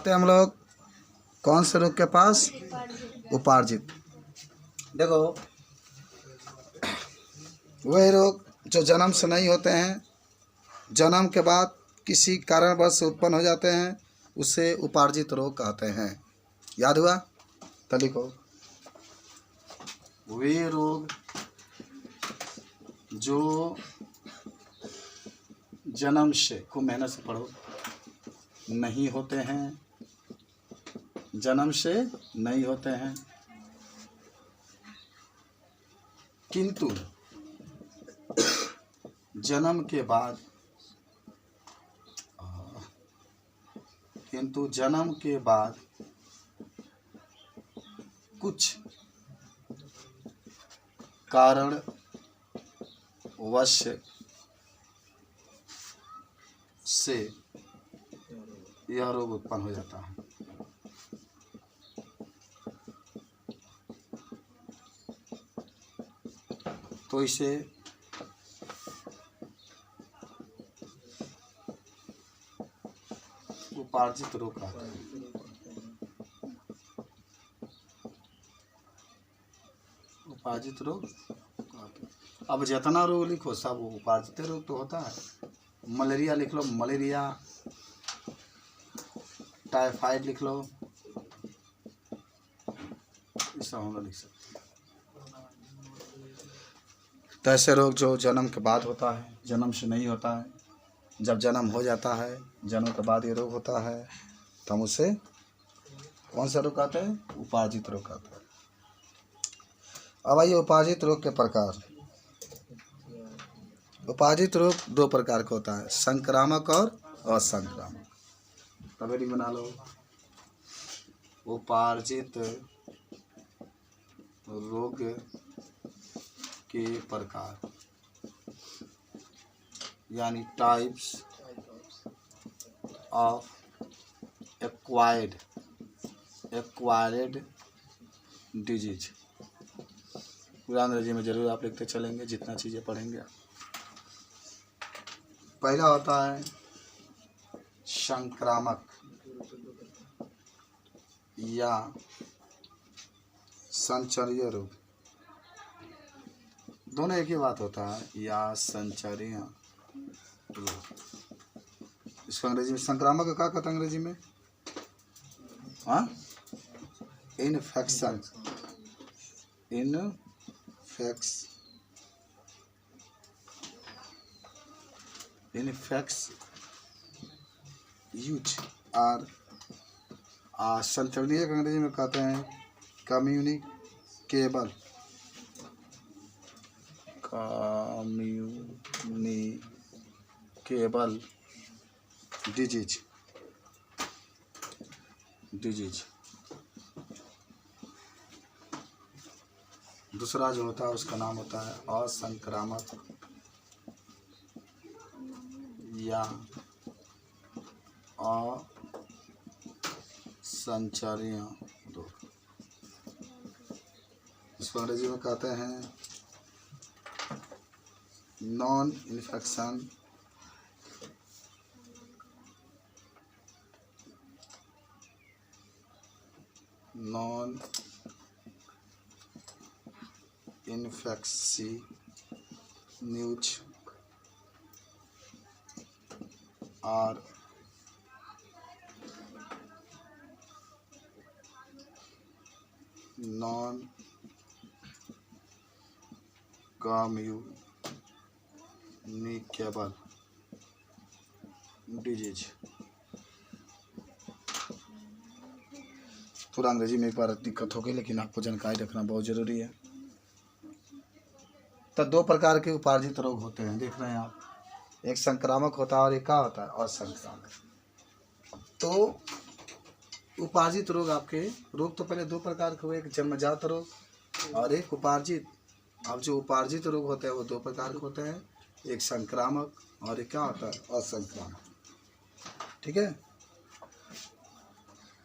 आते हैं हम लोग कौन से रोग के पास? उपार्जित। देखो, वही रोग जो जन्म से नहीं होते हैं, जन्म के बाद किसी कारणवश उत्पन्न हो जाते हैं, उसे उपार्जित रोग कहते हैं। याद हुआ? तो लिखो, वे रोग जो जन्म से, खूब मेहनत से पढ़ो, नहीं होते हैं, जन्म से नहीं होते हैं, किंतु जन्म के बाद कुछ कारण वश से यह रोग उत्पन्न हो जाता है। तो इसे उपार्जित रोग कहते हैं। उपार्जित रोग कहते हैं। अब जितना रोग लिखो सब उपार्जित रोग तो होता है। मलेरिया लिख लो, मलेरिया, टाइफाइड लिख लो, इस सब हम लोग लिख सकते हैं। तो ऐसे रोग जो जन्म के बाद होता है, जन्म से नहीं होता है, जब जन्म हो जाता है, जन्म के बाद ये रोग होता है, तो हम उसे कौन सा रोग कहते हैं? उपार्जित रोग कहते हैं। अब आइए उपार्जित रोग के प्रकार। उपार्जित रोग दो प्रकार का होता है, संक्रामक और असंक्रामक। तबेली बना लो, उपार्जित रोग के प्रकार, यानी टाइप्स ऑफ एक्वायर्ड डिजीज। पूरा अंग्रेजी में जरूर आप लिखते चलेंगे जितना चीज़ें पढ़ेंगे। पहला होता है संक्रामक या संचरणीय रोग। दोनों एक ही बात होता है, या संचरणीय रोग। इसको अंग्रेजी में संक्रामक का क्या कहते हैं अंग्रेजी में? हाँ, इन्फेक्शन, यूज और संचरणीय का अंग्रेजी में कहते हैं कम्युनिकेबल डिजीज। दूसरा जो होता है उसका नाम होता है असंक्रामक या असंचरणीय रोग। इसको अंग्रेजी में कहते हैं नॉन इन्फेक्शियस और नॉन कम्युनिकेबल डिजीज। पूरा अंग्रेजी में एक बार दिक्कत होगी, लेकिन आपको जानकारी रखना बहुत ज़रूरी है। तो दो प्रकार के उपार्जित रोग होते हैं, देख रहे हैं आप, एक संक्रामक होता है और एक क्या होता है? असंक्रामक। तो उपार्जित रोग, आपके रोग तो पहले दो प्रकार के हुए, एक जन्मजात रोग और एक उपार्जित। अब जो उपार्जित रोग होते हैं वो दो प्रकार के होते हैं, एक संक्रामक और एक क्या होता है? असंक्रामक। ठीक है।